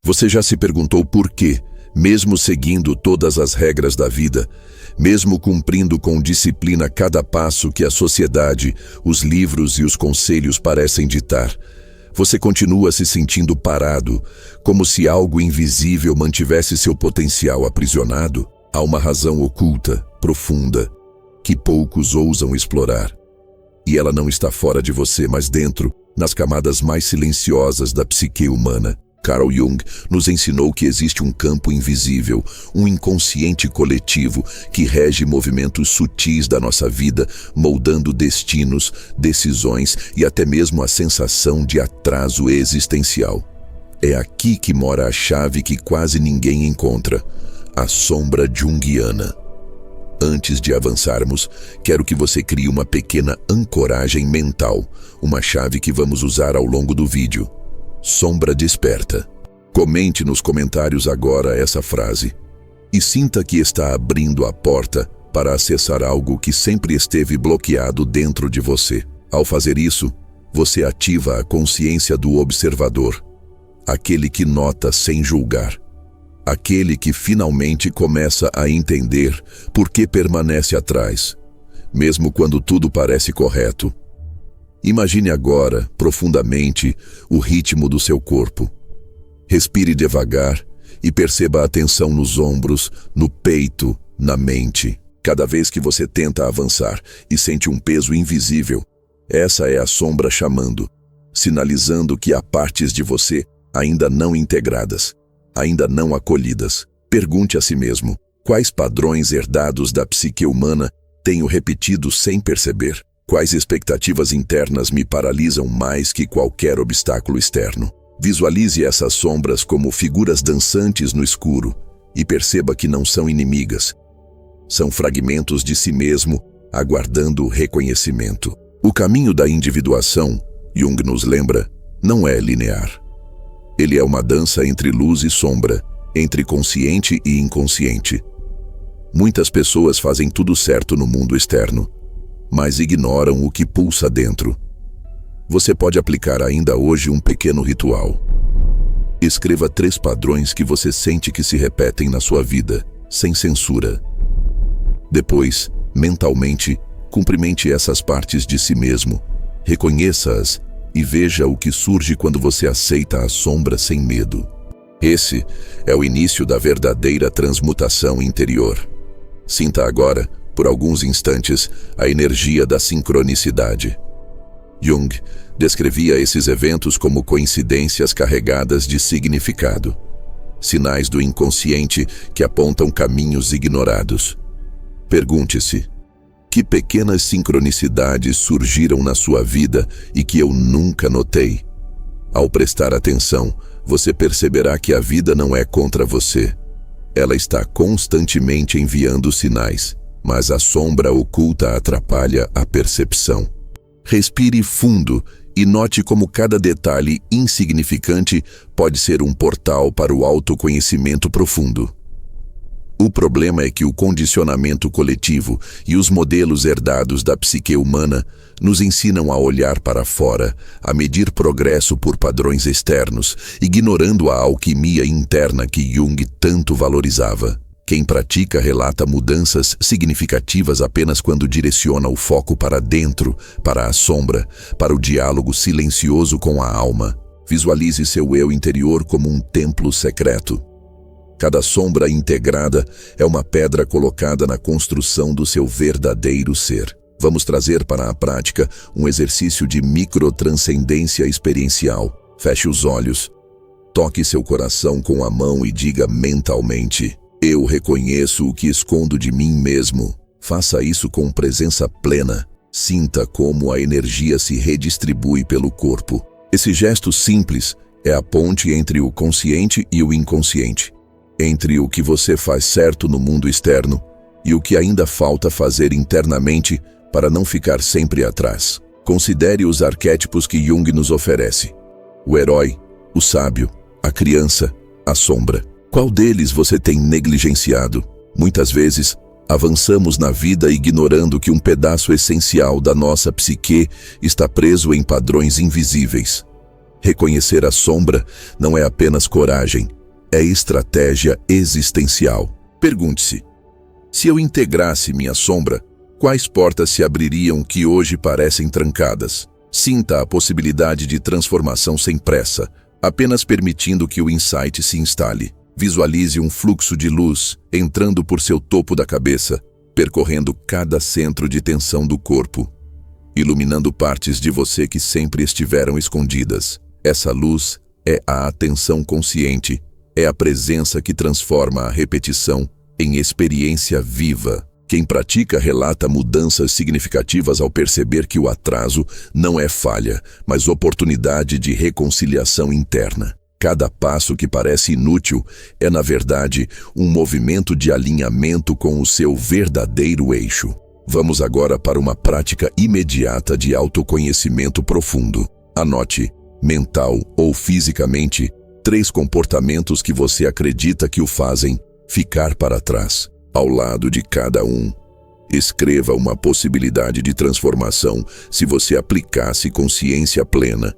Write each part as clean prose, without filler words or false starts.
Você já se perguntou por quê, mesmo seguindo todas as regras da vida, mesmo cumprindo com disciplina cada passo que a sociedade, os livros e os conselhos parecem ditar, você continua se sentindo parado, como se algo invisível mantivesse seu potencial aprisionado? Há uma razão oculta, profunda, que poucos ousam explorar. E ela não está fora de você, mas dentro, nas camadas mais silenciosas da psique humana. Carl Jung nos ensinou que existe um campo invisível, um inconsciente coletivo que rege movimentos sutis da nossa vida, moldando destinos, decisões e até mesmo a sensação de atraso existencial. É aqui que mora a chave que quase ninguém encontra, a sombra junguiana. Antes de avançarmos, quero que você crie uma pequena ancoragem mental, uma chave que vamos usar ao longo do vídeo. Sombra desperta. Comente nos comentários agora essa frase e sinta que está abrindo a porta para acessar algo que sempre esteve bloqueado dentro de você. Ao fazer isso, você ativa a consciência do observador, aquele que nota sem julgar, aquele que finalmente começa a entender por que permanece atrás, mesmo quando tudo parece correto. Imagine agora, profundamente, o ritmo do seu corpo. Respire devagar e perceba a tensão nos ombros, no peito, na mente. Cada vez que você tenta avançar e sente um peso invisível, essa é a sombra chamando, sinalizando que há partes de você ainda não integradas, ainda não acolhidas. Pergunte a si mesmo, quais padrões herdados da psique humana tenho repetido sem perceber? Quais expectativas internas me paralisam mais que qualquer obstáculo externo? Visualize essas sombras como figuras dançantes no escuro e perceba que não são inimigas. São fragmentos de si mesmo, aguardando o reconhecimento. O caminho da individuação, Jung nos lembra, não é linear. Ele é uma dança entre luz e sombra, entre consciente e inconsciente. Muitas pessoas fazem tudo certo no mundo externo, mas ignoram o que pulsa dentro. Você pode aplicar ainda hoje um pequeno ritual. Escreva 3 padrões que você sente que se repetem na sua vida, sem censura. Depois, mentalmente, cumprimente essas partes de si mesmo, reconheça-as e veja o que surge quando você aceita a sombra sem medo. Esse é o início da verdadeira transmutação interior. Sinta agora, por alguns instantes, a energia da sincronicidade. Jung descrevia esses eventos como coincidências carregadas de significado, sinais do inconsciente que apontam caminhos ignorados. Pergunte-se, que pequenas sincronicidades surgiram na sua vida e que eu nunca notei? Ao prestar atenção, você perceberá que a vida não é contra você. Ela está constantemente enviando sinais, mas a sombra oculta atrapalha a percepção. Respire fundo e note como cada detalhe insignificante pode ser um portal para o autoconhecimento profundo. O problema é que o condicionamento coletivo e os modelos herdados da psique humana nos ensinam a olhar para fora, a medir progresso por padrões externos, ignorando a alquimia interna que Jung tanto valorizava. Quem pratica relata mudanças significativas apenas quando direciona o foco para dentro, para a sombra, para o diálogo silencioso com a alma. Visualize seu eu interior como um templo secreto. Cada sombra integrada é uma pedra colocada na construção do seu verdadeiro ser. Vamos trazer para a prática um exercício de microtranscendência experiencial. Feche os olhos, toque seu coração com a mão e diga mentalmente: eu reconheço o que escondo de mim mesmo. Faça isso com presença plena. Sinta como a energia se redistribui pelo corpo. Esse gesto simples é a ponte entre o consciente e o inconsciente, entre o que você faz certo no mundo externo e o que ainda falta fazer internamente para não ficar sempre atrás. Considere os arquétipos que Jung nos oferece: o herói, o sábio, a criança, a sombra. Qual deles você tem negligenciado? Muitas vezes, avançamos na vida ignorando que um pedaço essencial da nossa psique está preso em padrões invisíveis. Reconhecer a sombra não é apenas coragem, é estratégia existencial. Pergunte-se: se eu integrasse minha sombra, quais portas se abririam que hoje parecem trancadas? Sinta a possibilidade de transformação sem pressa, apenas permitindo que o insight se instale. Visualize um fluxo de luz entrando por seu topo da cabeça, percorrendo cada centro de tensão do corpo, iluminando partes de você que sempre estiveram escondidas. Essa luz é a atenção consciente, é a presença que transforma a repetição em experiência viva. Quem pratica relata mudanças significativas ao perceber que o atraso não é falha, mas oportunidade de reconciliação interna. Cada passo que parece inútil é, na verdade, um movimento de alinhamento com o seu verdadeiro eixo. Vamos agora para uma prática imediata de autoconhecimento profundo. Anote, mental ou fisicamente, 3 comportamentos que você acredita que o fazem ficar para trás. Ao lado de cada um, escreva uma possibilidade de transformação se você aplicasse consciência plena.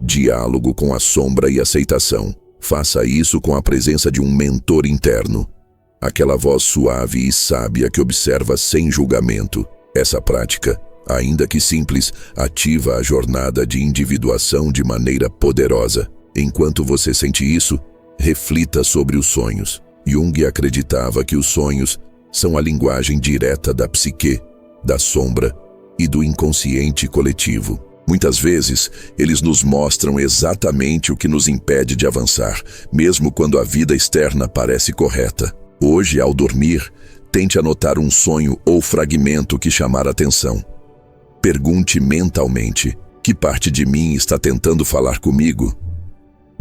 Diálogo com a sombra e aceitação. Faça isso com a presença de um mentor interno. Aquela voz suave e sábia que observa sem julgamento. Essa prática, ainda que simples, ativa a jornada de individuação de maneira poderosa. Enquanto você sente isso, reflita sobre os sonhos. Jung acreditava que os sonhos são a linguagem direta da psique, da sombra e do inconsciente coletivo. Muitas vezes, eles nos mostram exatamente o que nos impede de avançar, mesmo quando a vida externa parece correta. Hoje, ao dormir, tente anotar um sonho ou fragmento que chamar a atenção. Pergunte mentalmente: que parte de mim está tentando falar comigo?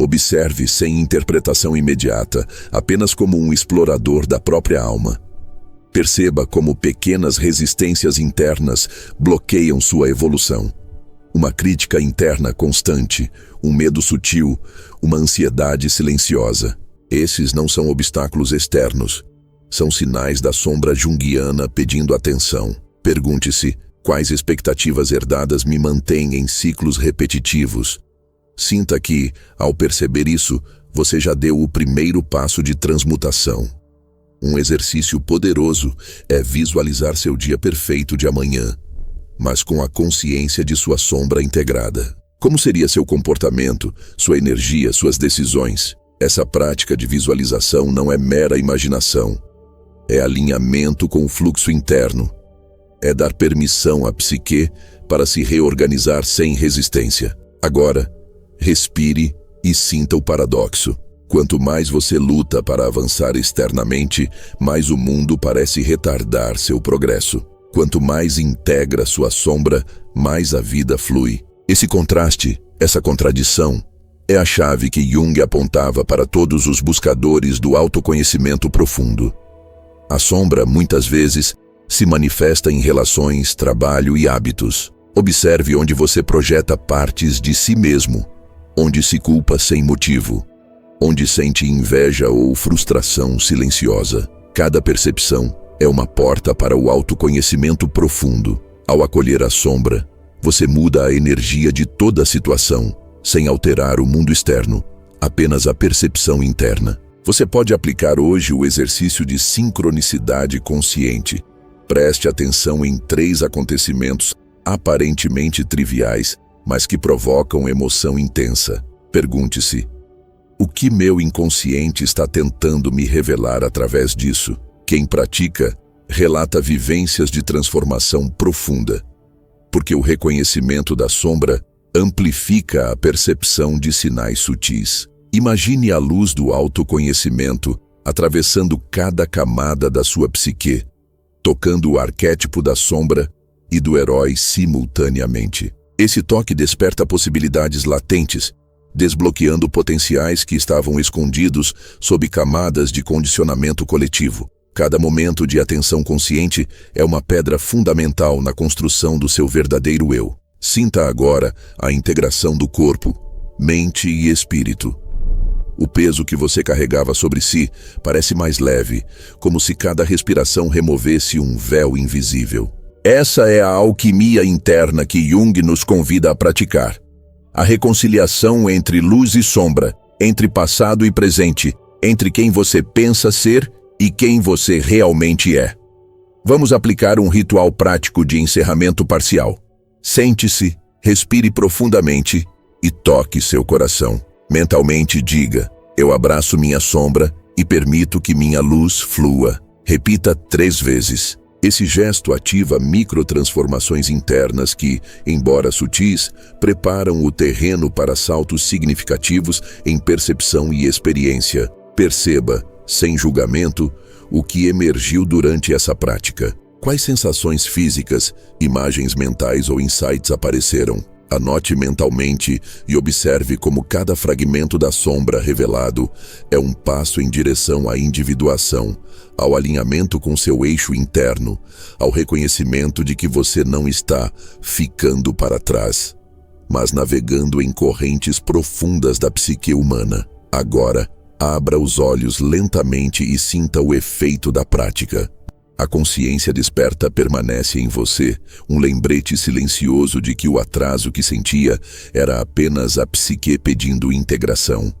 Observe sem interpretação imediata, apenas como um explorador da própria alma. Perceba como pequenas resistências internas bloqueiam sua evolução. Uma crítica interna constante, um medo sutil, uma ansiedade silenciosa. Esses não são obstáculos externos. São sinais da sombra junguiana pedindo atenção. Pergunte-se: quais expectativas herdadas me mantêm em ciclos repetitivos? Sinta que, ao perceber isso, você já deu o primeiro passo de transmutação. Um exercício poderoso é visualizar seu dia perfeito de amanhã, mas com a consciência de sua sombra integrada. Como seria seu comportamento, sua energia, suas decisões? Essa prática de visualização não é mera imaginação. É alinhamento com o fluxo interno. É dar permissão à psique para se reorganizar sem resistência. Agora, respire e sinta o paradoxo. Quanto mais você luta para avançar externamente, mais o mundo parece retardar seu progresso. Quanto mais integra sua sombra, mais a vida flui. Esse contraste, essa contradição, é a chave que Jung apontava para todos os buscadores do autoconhecimento profundo. A sombra, muitas vezes, se manifesta em relações, trabalho e hábitos. Observe onde você projeta partes de si mesmo, onde se culpa sem motivo, onde sente inveja ou frustração silenciosa. Cada percepção é uma porta para o autoconhecimento profundo. Ao acolher a sombra, você muda a energia de toda a situação, sem alterar o mundo externo, apenas a percepção interna. Você pode aplicar hoje o exercício de sincronicidade consciente. Preste atenção em 3 acontecimentos aparentemente triviais, mas que provocam emoção intensa. Pergunte-se: o que meu inconsciente está tentando me revelar através disso? Quem pratica, relata vivências de transformação profunda, porque o reconhecimento da sombra amplifica a percepção de sinais sutis. Imagine a luz do autoconhecimento atravessando cada camada da sua psique, tocando o arquétipo da sombra e do herói simultaneamente. Esse toque desperta possibilidades latentes, desbloqueando potenciais que estavam escondidos sob camadas de condicionamento coletivo. Cada momento de atenção consciente é uma pedra fundamental na construção do seu verdadeiro eu. Sinta agora a integração do corpo, mente e espírito. O peso que você carregava sobre si parece mais leve, como se cada respiração removesse um véu invisível. Essa é a alquimia interna que Jung nos convida a praticar. A reconciliação entre luz e sombra, entre passado e presente, entre quem você pensa ser e quem você realmente é. Vamos aplicar um ritual prático de encerramento parcial. Sente-se, respire profundamente e toque seu coração. Mentalmente diga: eu abraço minha sombra e permito que minha luz flua. Repita 3 vezes. Esse gesto ativa microtransformações internas que, embora sutis, preparam o terreno para saltos significativos em percepção e experiência. Perceba, sem julgamento, o que emergiu durante essa prática. Quais sensações físicas, imagens mentais ou insights apareceram? Anote mentalmente e observe como cada fragmento da sombra revelado é um passo em direção à individuação, ao alinhamento com seu eixo interno, ao reconhecimento de que você não está ficando para trás, mas navegando em correntes profundas da psique humana. Agora, abra os olhos lentamente e sinta o efeito da prática. A consciência desperta permanece em você, um lembrete silencioso de que o atraso que sentia era apenas a psique pedindo integração.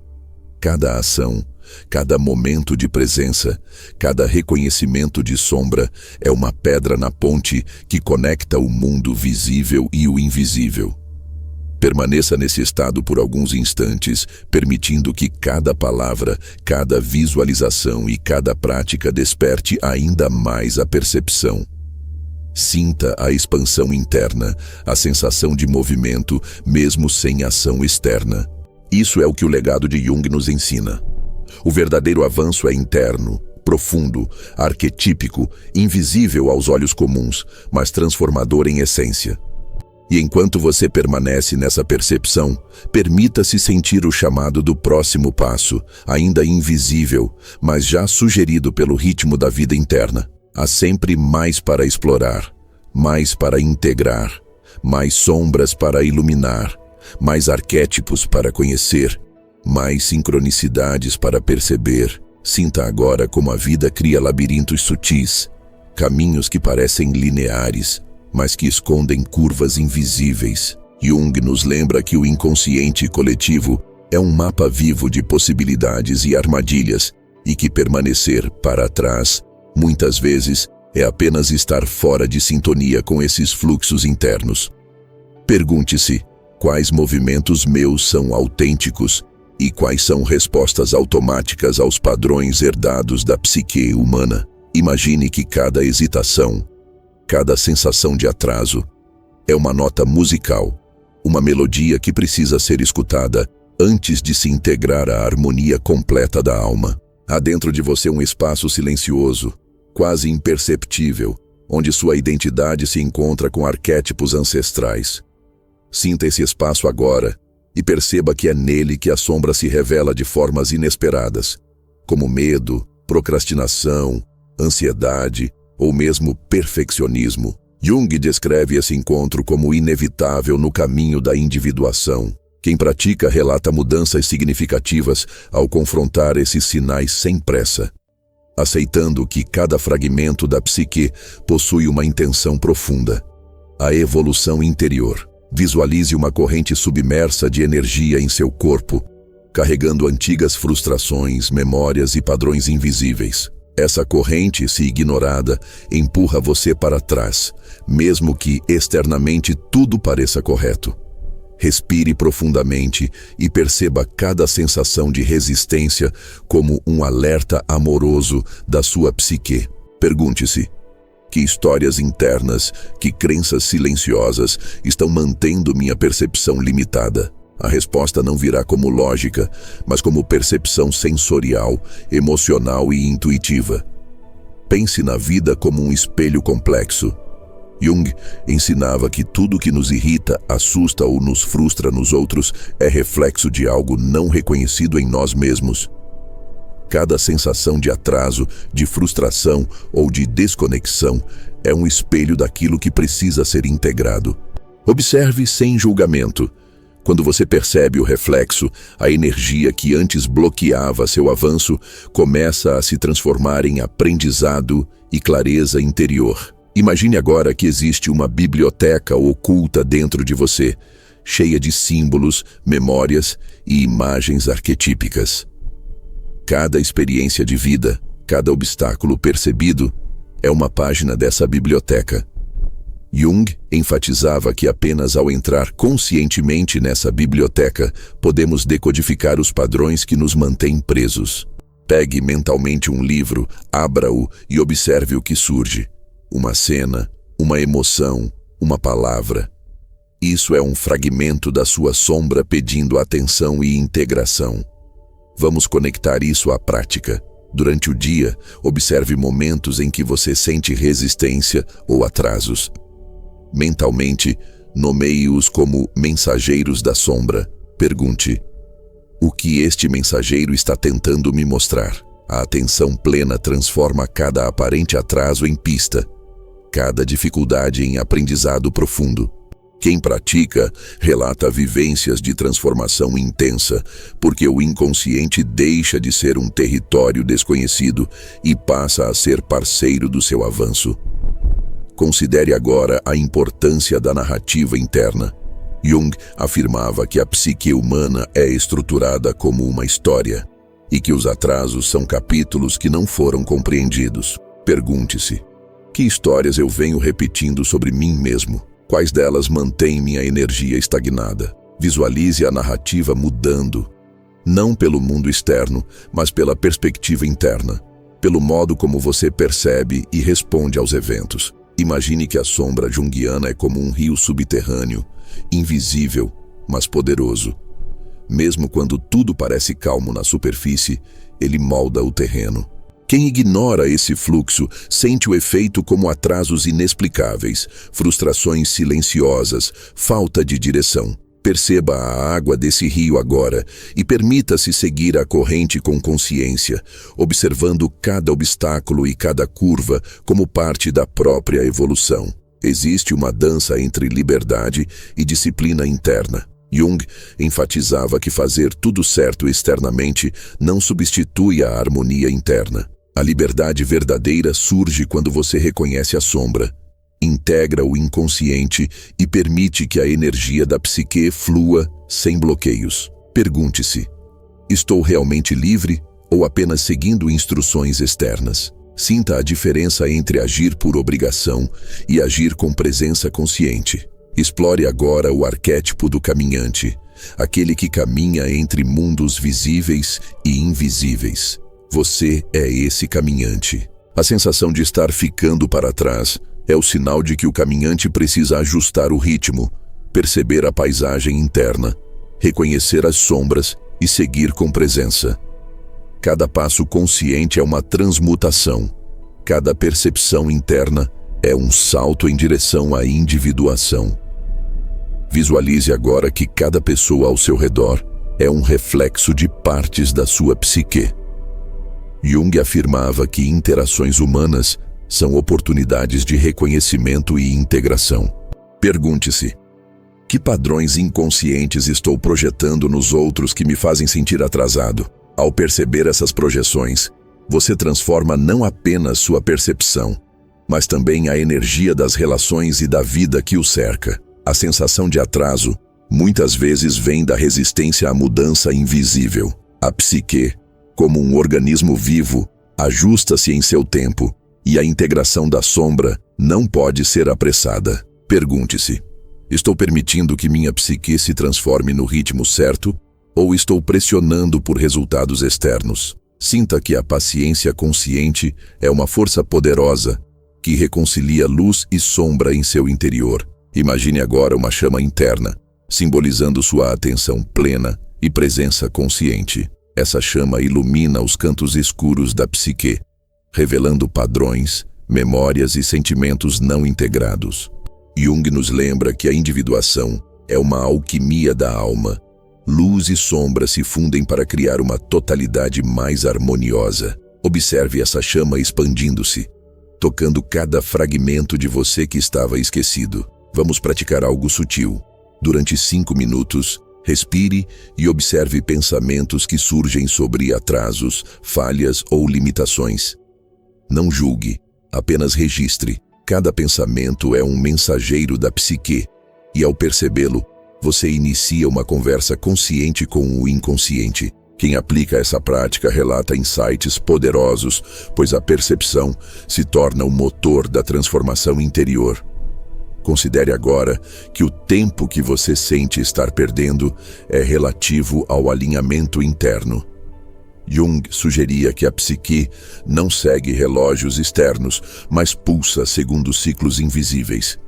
Cada ação, cada momento de presença, cada reconhecimento de sombra é uma pedra na ponte que conecta o mundo visível e o invisível. Permaneça nesse estado por alguns instantes, permitindo que cada palavra, cada visualização e cada prática desperte ainda mais a percepção. Sinta a expansão interna, a sensação de movimento, mesmo sem ação externa. Isso é o que o legado de Jung nos ensina. O verdadeiro avanço é interno, profundo, arquetípico, invisível aos olhos comuns, mas transformador em essência. E enquanto você permanece nessa percepção, permita-se sentir o chamado do próximo passo, ainda invisível, mas já sugerido pelo ritmo da vida interna. Há sempre mais para explorar, mais para integrar, mais sombras para iluminar, mais arquétipos para conhecer, mais sincronicidades para perceber. Sinta agora como a vida cria labirintos sutis, caminhos que parecem lineares, mas que escondem curvas invisíveis. Jung nos lembra que o inconsciente coletivo é um mapa vivo de possibilidades e armadilhas, e que permanecer para trás, muitas vezes, é apenas estar fora de sintonia com esses fluxos internos. Pergunte-se: quais movimentos meus são autênticos e quais são respostas automáticas aos padrões herdados da psique humana? Imagine que cada hesitação, cada sensação de atraso é uma nota musical, uma melodia que precisa ser escutada antes de se integrar à harmonia completa da alma. Há dentro de você um espaço silencioso, quase imperceptível, onde sua identidade se encontra com arquétipos ancestrais. Sinta esse espaço agora e perceba que é nele que a sombra se revela de formas inesperadas, como medo, procrastinação, ansiedade ou mesmo perfeccionismo. Jung descreve esse encontro como inevitável no caminho da individuação. Quem pratica relata mudanças significativas ao confrontar esses sinais sem pressa, aceitando que cada fragmento da psique possui uma intenção profunda, a evolução interior. Visualize uma corrente submersa de energia em seu corpo, carregando antigas frustrações, memórias e padrões invisíveis. Essa corrente, se ignorada, empurra você para trás, mesmo que externamente tudo pareça correto. Respire profundamente e perceba cada sensação de resistência como um alerta amoroso da sua psique. Pergunte-se: que histórias internas, que crenças silenciosas estão mantendo minha percepção limitada? A resposta não virá como lógica, mas como percepção sensorial, emocional e intuitiva. Pense na vida como um espelho complexo. Jung ensinava que tudo que nos irrita, assusta ou nos frustra nos outros é reflexo de algo não reconhecido em nós mesmos. Cada sensação de atraso, de frustração ou de desconexão é um espelho daquilo que precisa ser integrado. Observe sem julgamento. Quando você percebe o reflexo, a energia que antes bloqueava seu avanço começa a se transformar em aprendizado e clareza interior. Imagine agora que existe uma biblioteca oculta dentro de você, cheia de símbolos, memórias e imagens arquetípicas. Cada experiência de vida, cada obstáculo percebido, é uma página dessa biblioteca. Jung enfatizava que apenas ao entrar conscientemente nessa biblioteca, podemos decodificar os padrões que nos mantêm presos. Pegue mentalmente um livro, abra-o e observe o que surge. Uma cena, uma emoção, uma palavra. Isso é um fragmento da sua sombra pedindo atenção e integração. Vamos conectar isso à prática. Durante o dia, observe momentos em que você sente resistência ou atrasos. Mentalmente, nomeie-os como mensageiros da sombra. Pergunte: o que este mensageiro está tentando me mostrar? A atenção plena transforma cada aparente atraso em pista, cada dificuldade em aprendizado profundo. Quem pratica relata vivências de transformação intensa, porque o inconsciente deixa de ser um território desconhecido e passa a ser parceiro do seu avanço. Considere agora a importância da narrativa interna. Jung afirmava que a psique humana é estruturada como uma história e que os atrasos são capítulos que não foram compreendidos. Pergunte-se: que histórias eu venho repetindo sobre mim mesmo? Quais delas mantêm minha energia estagnada? Visualize a narrativa mudando, não pelo mundo externo, mas pela perspectiva interna, pelo modo como você percebe e responde aos eventos. Imagine que a sombra junguiana é como um rio subterrâneo, invisível, mas poderoso. Mesmo quando tudo parece calmo na superfície, ele molda o terreno. Quem ignora esse fluxo sente o efeito como atrasos inexplicáveis, frustrações silenciosas, falta de direção. Perceba a água desse rio agora e permita-se seguir a corrente com consciência, observando cada obstáculo e cada curva como parte da própria evolução. Existe uma dança entre liberdade e disciplina interna. Jung enfatizava que fazer tudo certo externamente não substitui a harmonia interna. A liberdade verdadeira surge quando você reconhece a sombra, integra o inconsciente e permite que a energia da psique flua sem bloqueios. Pergunte-se: estou realmente livre ou apenas seguindo instruções externas? Sinta a diferença entre agir por obrigação e agir com presença consciente. Explore agora o arquétipo do caminhante, aquele que caminha entre mundos visíveis e invisíveis. Você é esse caminhante. A sensação de estar ficando para trás é o sinal de que o caminhante precisa ajustar o ritmo, perceber a paisagem interna, reconhecer as sombras e seguir com presença. Cada passo consciente é uma transmutação. Cada percepção interna é um salto em direção à individuação. Visualize agora que cada pessoa ao seu redor é um reflexo de partes da sua psique. Jung afirmava que interações humanas são oportunidades de reconhecimento e integração. Pergunte-se: que padrões inconscientes estou projetando nos outros que me fazem sentir atrasado? Ao perceber essas projeções, você transforma não apenas sua percepção, mas também a energia das relações e da vida que o cerca. A sensação de atraso muitas vezes vem da resistência à mudança invisível. A psique, como um organismo vivo, ajusta-se em seu tempo, e a integração da sombra não pode ser apressada. Pergunte-se: estou permitindo que minha psique se transforme no ritmo certo ou estou pressionando por resultados externos? Sinta que a paciência consciente é uma força poderosa que reconcilia luz e sombra em seu interior. Imagine agora uma chama interna, simbolizando sua atenção plena e presença consciente. Essa chama ilumina os cantos escuros da psique, revelando padrões, memórias e sentimentos não integrados. Jung nos lembra que a individuação é uma alquimia da alma. Luz e sombra se fundem para criar uma totalidade mais harmoniosa. Observe essa chama expandindo-se, tocando cada fragmento de você que estava esquecido. Vamos praticar algo sutil. Durante 5 minutos, respire e observe pensamentos que surgem sobre atrasos, falhas ou limitações. Não julgue, apenas registre. Cada pensamento é um mensageiro da psique, e ao percebê-lo, você inicia uma conversa consciente com o inconsciente. Quem aplica essa prática relata insights poderosos, pois a percepção se torna o motor da transformação interior. Considere agora que o tempo que você sente estar perdendo é relativo ao alinhamento interno. Jung sugeria que a psique não segue relógios externos, mas pulsa segundo ciclos invisíveis.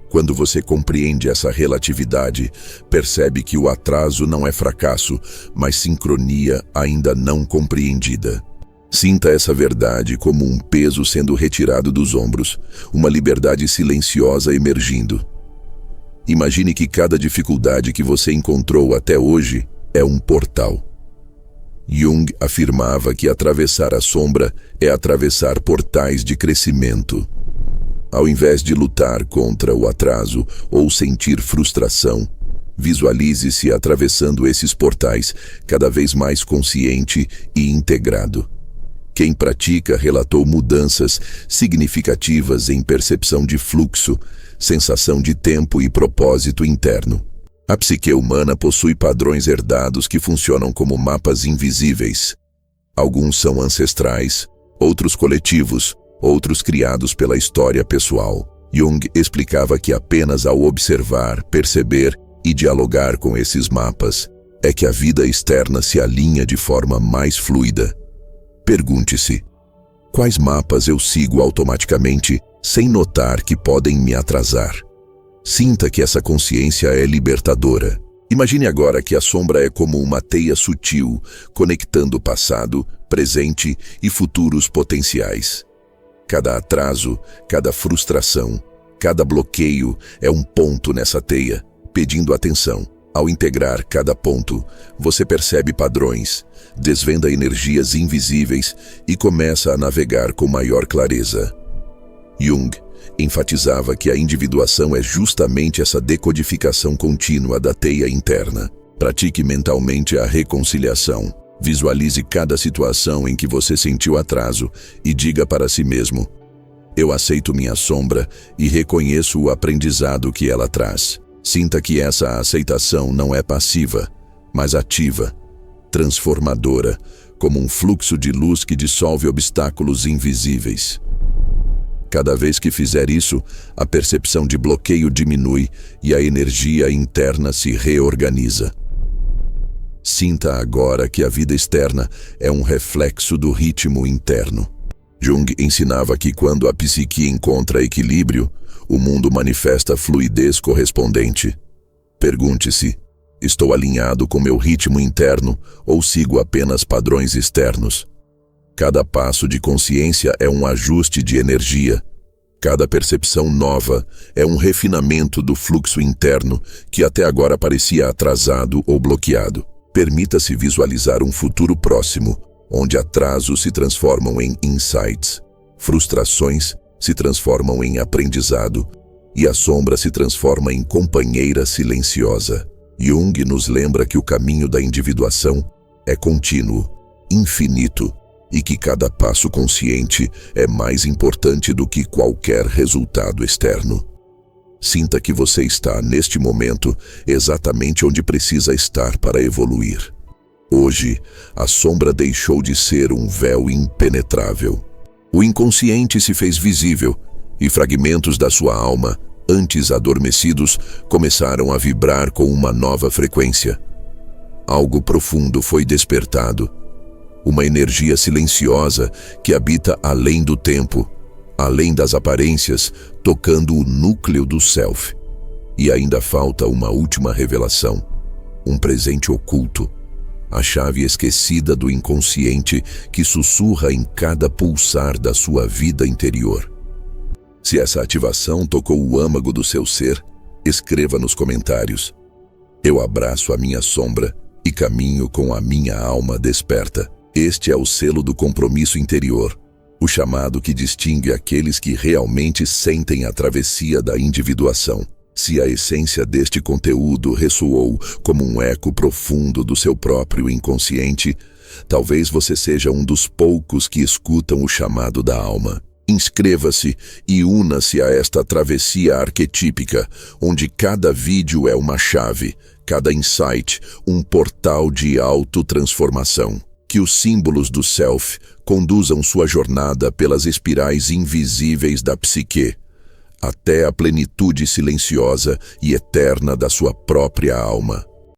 Quando você compreende essa relatividade, percebe que o atraso não é fracasso, mas sincronia ainda não compreendida. Sinta essa verdade como um peso sendo retirado dos ombros, uma liberdade silenciosa emergindo. Imagine que cada dificuldade que você encontrou até hoje é um portal. Jung afirmava que atravessar a sombra é atravessar portais de crescimento. Ao invés de lutar contra o atraso ou sentir frustração, visualize-se atravessando esses portais, cada vez mais consciente e integrado. Quem pratica relatou mudanças significativas em percepção de fluxo, sensação de tempo e propósito interno. A psique humana possui padrões herdados que funcionam como mapas invisíveis. Alguns são ancestrais, outros coletivos, outros criados pela história pessoal. Jung explicava que apenas ao observar, perceber e dialogar com esses mapas é que a vida externa se alinha de forma mais fluida. Pergunte-se: quais mapas eu sigo automaticamente sem notar que podem me atrasar? Sinta que essa consciência é libertadora. Imagine agora que a sombra é como uma teia sutil, conectando passado, presente e futuros potenciais. Cada atraso, cada frustração, cada bloqueio é um ponto nessa teia, pedindo atenção. Ao integrar cada ponto, você percebe padrões, desvenda energias invisíveis e começa a navegar com maior clareza. Jung enfatizava que a individuação é justamente essa decodificação contínua da teia interna. Pratique mentalmente a reconciliação. Visualize cada situação em que você sentiu atraso e diga para si mesmo: eu aceito minha sombra e reconheço o aprendizado que ela traz. Sinta que essa aceitação não é passiva, mas ativa, transformadora, como um fluxo de luz que dissolve obstáculos invisíveis. Cada vez que fizer isso, a percepção de bloqueio diminui e a energia interna se reorganiza. Sinta agora que a vida externa é um reflexo do ritmo interno. Jung ensinava que quando a psique encontra equilíbrio, o mundo manifesta fluidez correspondente. Pergunte-se: estou alinhado com meu ritmo interno ou sigo apenas padrões externos? Cada passo de consciência é um ajuste de energia. Cada percepção nova é um refinamento do fluxo interno que até agora parecia atrasado ou bloqueado. Permita-se visualizar um futuro próximo, onde atrasos se transformam em insights, frustrações se transformam em aprendizado e a sombra se transforma em companheira silenciosa. Jung nos lembra que o caminho da individuação é contínuo, infinito, e que cada passo consciente é mais importante do que qualquer resultado externo. Sinta que você está, neste momento, exatamente onde precisa estar para evoluir. Hoje, a sombra deixou de ser um véu impenetrável. O inconsciente se fez visível e fragmentos da sua alma, antes adormecidos, começaram a vibrar com uma nova frequência. Algo profundo foi despertado. Uma energia silenciosa que habita além do tempo, além das aparências, tocando o núcleo do self. E ainda falta uma última revelação, um presente oculto, a chave esquecida do inconsciente que sussurra em cada pulsar da sua vida interior. Se essa ativação tocou o âmago do seu ser, escreva nos comentários: eu abraço a minha sombra e caminho com a minha alma desperta. Este é o selo do compromisso interior, o chamado que distingue aqueles que realmente sentem a travessia da individuação. Se a essência deste conteúdo ressoou como um eco profundo do seu próprio inconsciente, talvez você seja um dos poucos que escutam o chamado da alma. Inscreva-se e una-se a esta travessia arquetípica, onde cada vídeo é uma chave, cada insight um portal de autotransformação. Que os símbolos do Self conduzam sua jornada pelas espirais invisíveis da psique, até a plenitude silenciosa e eterna da sua própria alma.